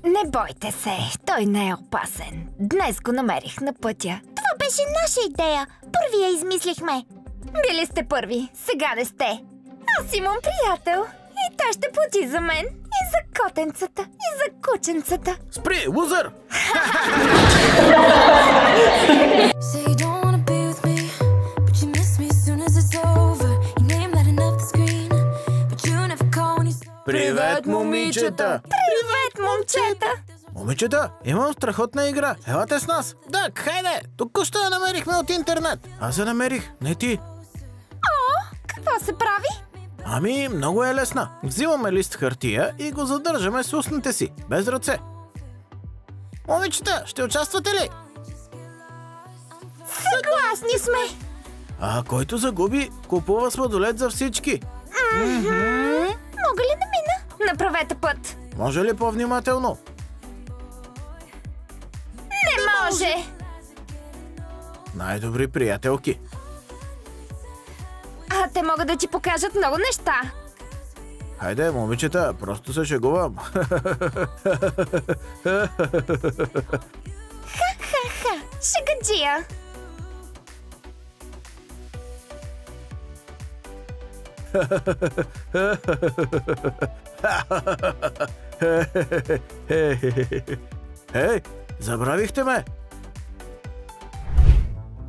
Не бойте се, той не е опасен. Днес го намерих на пътя. Това беше наша идея. Първи я измислихме. Били сте първи, сега не сте. Аз имам приятел и той ще плати за мен, и за котенцата, и за кученцата. Спри, лузър! Привет, момичета! Привет, момчета! Момичета, имам страхотна игра. Елате с нас. Да, хайде! Току-що я намерихме от интернет. Аз я намерих, не ти. Какво се прави? Ами, много е лесна. Взимаме лист хартия и го задържаме с устните си, без ръце. Момичета, ще участвате ли? Съгласни сме. А който загуби, купува сладолед за всички. Мога ли да мина? Направете път. Може ли по-внимателно? Не може! Най-добри приятелки. А те могат да ти покажат много неща. Хайде, момичета, просто се шегувам. Ха-ха-ха, шегаджия. Ей, забравихте ме!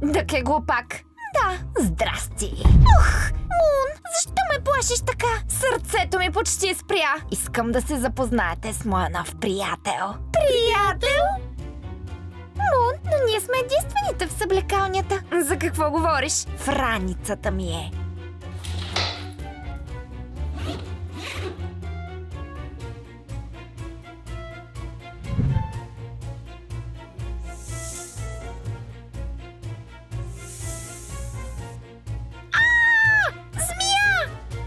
Дък е глупак. Да, здрасти. Мун, защо ме плашиш така? Сърцето ми почти спря. Искам да се запознаете с моя нов приятел. Приятел? Мун, но ние сме единствените в съблекалнята. За какво говориш? В раницата ми е.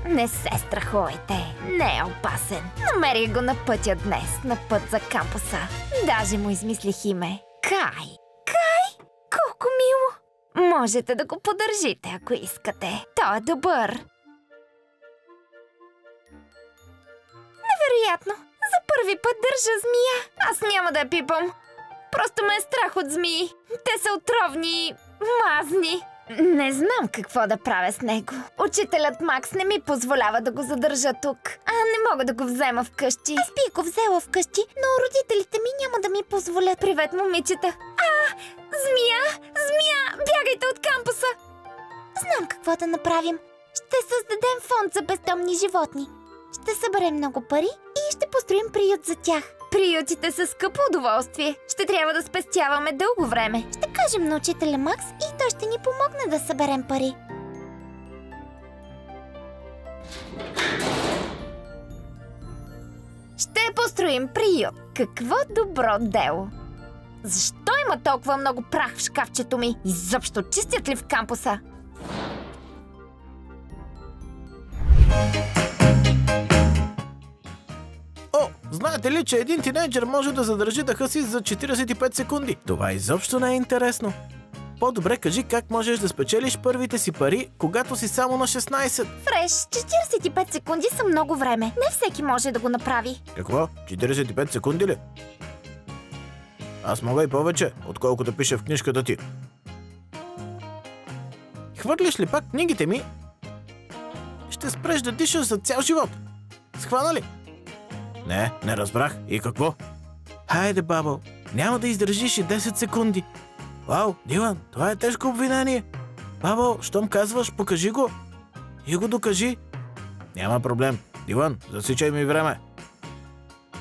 Не се страхувайте, не е опасен. Намерих го на пътя днес, на път за кампуса. Даже му измислих име. Кай. Кай? Колко мило. Можете да го поддържите, ако искате. Той е добър. Невероятно. За първи път държа змия. Аз няма да я пипам. Просто ме е страх от змии. Те са отровни и мазни. Не знам какво да правя с него. Учителят Макс не ми позволява да го задържа тук. А не мога да го взема вкъщи. Аз бих го взела вкъщи, но родителите ми няма да ми позволят. Привет, момичета. Змия! Змия! Бягайте от кампуса! Знам какво да направим. Ще създадем фонд за бездомни животни. Ще съберем много пари и ще построим приют за тях. Приютите са скъпо удоволствие. Ще трябва да спестяваме дълго време. Ще кажем на учителя Макс и той ще ни помогне да съберем пари. Ще построим приют. Какво добро дело! Защо има толкова много прах в шкафчето ми? Изобщо чистят ли в кампуса? О, знаете ли, че един тинейджър може да задържи дъха си за 45 секунди? Това изобщо не е интересно. По-добре кажи как можеш да спечелиш първите си пари, когато си само на 16. Фреш, 45 секунди са много време. Не всеки може да го направи. Какво? 45 секунди ли? Аз мога и повече, отколкото пише в книжката ти. Хвърлиш ли пак книгите ми? Ще спреш да дишаш за цял живот. Схвана ли? Не разбрах. И какво? Хайде, бабо, няма да издържиш и 10 секунди. Вау, Дилан, това е тежко обвинение. Бабо, щом казваш, покажи го. И го докажи. Няма проблем. Дилан, засичай ми време.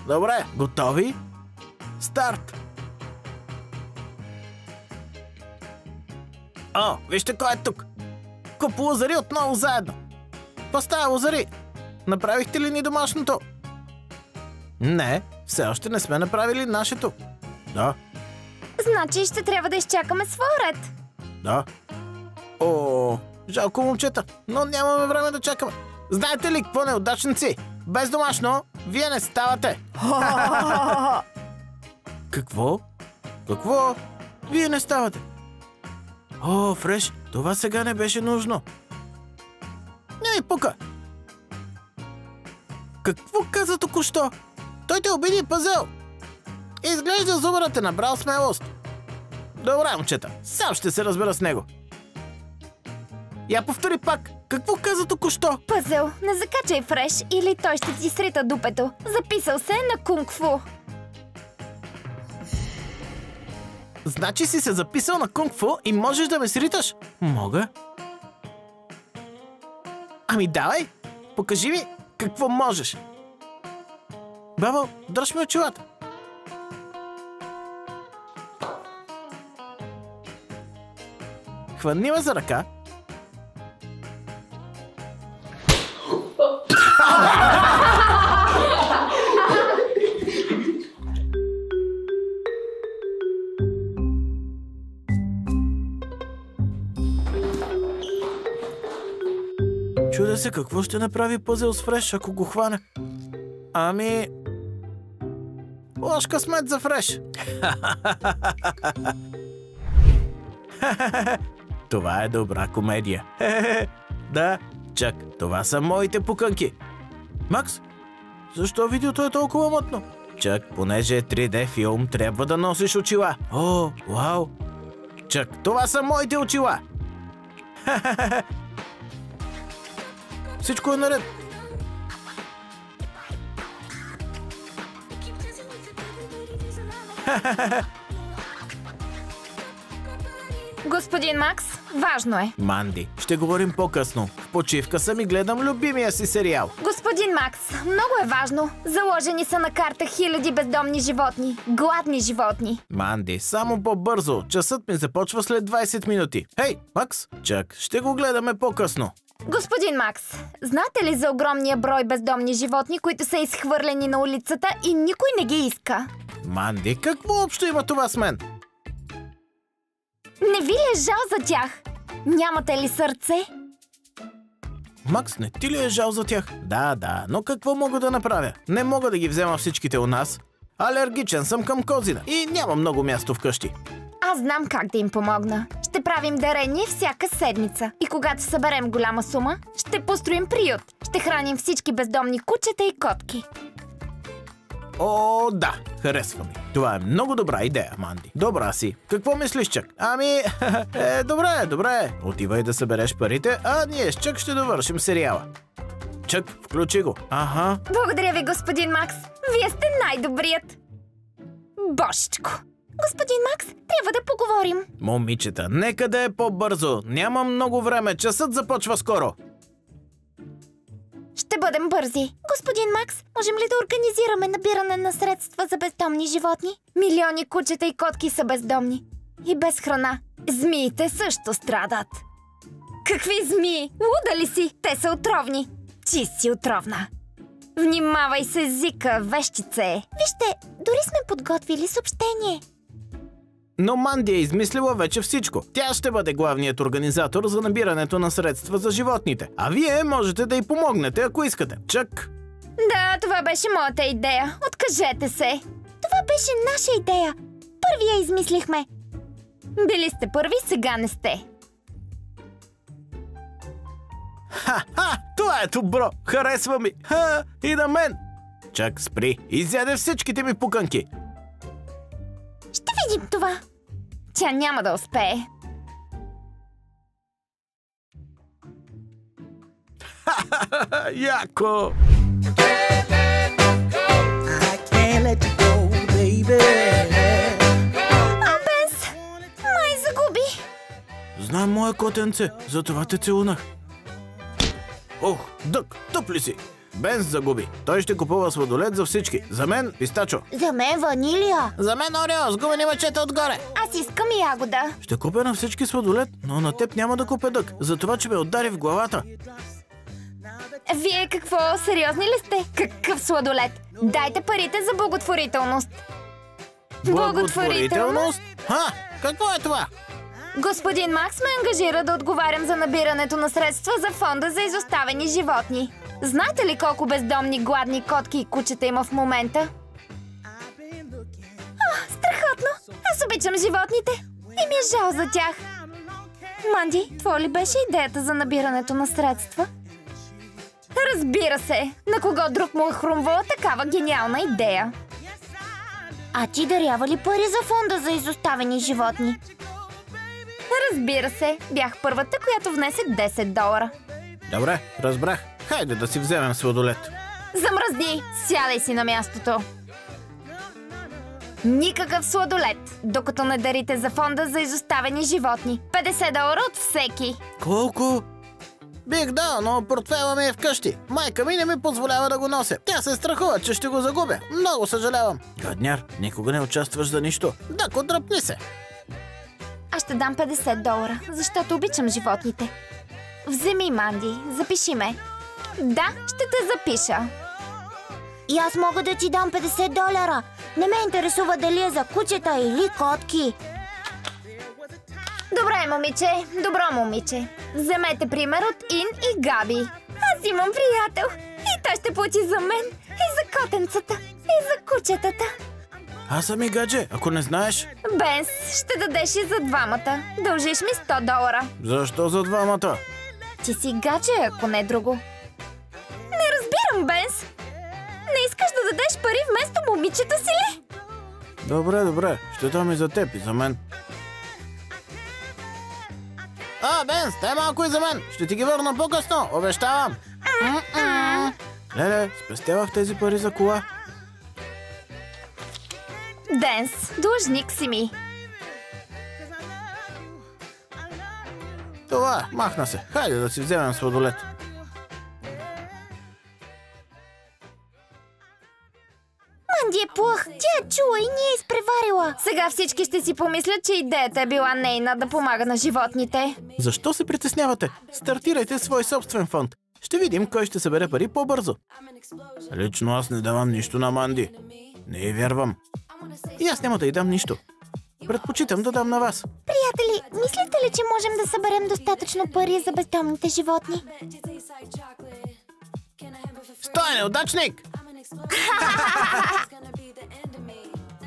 Добре, готови? Старт! О, вижте кой е тук. Куп лозари отново заедно. Поставя лозари. Направихте ли ни домашното? Не, все още не сме направили нашето. Да. Значи ще трябва да изчакаме своя ред. Да. О, жалко, момчета, но нямаме време да чакаме. Знаете ли какво, неудачници? Без домашно, вие не ставате. Какво? Какво? Вие не ставате. О, Фреш, това сега не беше нужно. Не ми пука. Какво каза току-що? Той те обиди, Пазел. Изглежда зубърът е набрал смелост. Добре, момчета, сам ще се разбера с него. Я повтори пак. Какво каза току-що? Пъзел, не закачай Фреш или той ще ти срита дупето. Записал се на кунг-фу. Значи си се записал на кунг-фу и можеш да ме сриташ? Мога. Ами давай, покажи ми какво можеш. Бабо, дръж ми очилата. Хвани ме за ръка. Чудя се какво ще направи Пъзел с Фреш, ако го хване. Ами... лош късмет за Фреш. Това е добра комедия. Да, чак, това са моите пуканки. Макс, защо видеото е толкова мътно? Чак, понеже е 3D филм, трябва да носиш очила. О, вау. Чак, това са моите очила. Всичко е наред. Господин Макс, важно е. Манди, ще говорим по-късно. В почивка съм и гледам любимия си сериал. Господин Макс, много е важно. Заложени са на карта хиляди бездомни животни. Гладни животни. Манди, само по-бързо. Часът ми започва след 20 минути. Хей, Макс, чак, ще го гледаме по-късно. Господин Макс, знаете ли за огромния брой бездомни животни, които са изхвърлени на улицата и никой не ги иска? Манди, какво общо има това с мен? Не ви ли е жал за тях? Нямате ли сърце? Макс, не ти ли е жал за тях? Да, но какво мога да направя? Не мога да ги взема всичките у нас. Алергичен съм към козина и няма много място вкъщи. Аз знам как да им помогна. Ще правим дарение всяка седмица. И когато съберем голяма сума, ще построим приют. Ще храним всички бездомни кучета и котки. О, да, харесва ми. Това е много добра идея, Манди. Добра си. Какво мислиш, Чак? Ами, добре. Отивай да събереш парите, а ние с Чак ще довършим сериала. Чак, включи го. Ага. Благодаря ви, господин Макс. Вие сте най-добрият. Божичко. Господин Макс, трябва да поговорим. Момичета, нека да е по-бързо. Няма много време. Часът започва скоро. Ще бъдем бързи. Господин Макс, можем ли да организираме набиране на средства за бездомни животни? Милиони кучета и котки са бездомни. И без храна. Змиите също страдат. Какви змии? Луда ли си? Те са отровни. Ти си отровна. Внимавай се, Зика, вещице. Вижте, дори сме подготвили съобщение. Но Манди е измислила вече всичко. Тя ще бъде главният организатор за набирането на средства за животните. А вие можете да й помогнете, ако искате. Чак! Да, това беше моята идея. Откажете се. Това беше наша идея. Първи я измислихме. Били сте първи, сега не сте. Ха! Това е добро! Харесва ми! Ха! И на мен! Чак, спри! Изяде всичките ми пуканки! Ще видим това. Тя няма да успее. Яко! Бенс, май загуби. Знам, мое котенце, затова те целунах. Ох, Дък, тъп ли си? Бенс загуби. Той ще купува сладолед за всички. За мен пистачо. За мен ванилия. За мен Орео с гумени мъчета отгоре. Аз искам ягода. Ще купя на всички сладолед, но на теб няма да купя, Дък. Затова, че ме удари в главата. Вие какво? Сериозни ли сте? Какъв сладолед? Дайте парите за благотворителност. Благотворителност? Ха! Какво е това? Господин Макс ме ангажира да отговарям за набирането на средства за фонда за изоставени животни. Знаете ли колко бездомни, гладни котки и кучета има в момента? Страхотно! Аз обичам животните и ми е жал за тях. Манди, твоя ли беше идеята за набирането на средства? Разбира се, на кого друг му е хрумвала такава гениална идея. А ти дарява ли пари за фонда за изоставени животни? Разбира се, бях първата, която внесе $10. Добре, разбрах. Хайде да си вземем сладолед. Замръзни! Сядай си на мястото! Никакъв сладолед, докато не дарите за фонда за изоставени животни. $50 от всеки. Колко? Бих дал, но портфела ми е вкъщи. Майка ми не ми позволява да го нося. Тя се страхува, че ще го загубя. Много съжалявам. Гадняр, никога не участваш за нищо. Дако, дръпни се. Аз ще дам $50, защото обичам животните. Вземи, Манди, запиши ме. Да, ще те запиша. И аз мога да ти дам $50. Не ме интересува дали е за кучета или котки. Добре, момиче, добро момиче. Вземете пример от Ин и Габи. Аз имам приятел и той ще плати за мен, и за котенцата, и за кучетата. Аз съм и гадже, ако не знаеш. Бенс, ще дадеш и за двамата. Дължиш ми $100. Защо за двамата? Ти си гадже, ако не друго. Не разбирам, Бенс. Не искаш да дадеш пари вместо момичето си ли? Добре, ще дам и за теб и за мен. Бенс, дай малко и за мен. Ще ти ги върна по-късно, обещавам. Леле, спестявах тези пари за кола. Денс, длъжник си ми. Това, махна се. Хайде да си вземем сладолед. Манди е плъх. Тя чула и ни е изпреварила. Сега всички ще си помислят, че идеята е била нейна да помага на животните. Защо се притеснявате? Стартирайте свой собствен фонд. Ще видим кой ще събере пари по-бързо. Лично аз не давам нищо на Манди. Не й вярвам. И аз няма да й дам нищо. Предпочитам да дам на вас. Приятели, мислите ли, че можем да съберем достатъчно пари за бездомните животни? Стой, неудачник!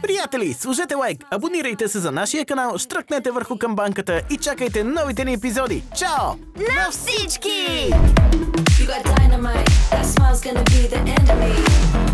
Приятели, сложете лайк, абонирайте се за нашия канал, штръкнете върху камбанката и чакайте новите ни епизоди. Чао! На всички! You got dynamite, that smile's gonna be the end of me.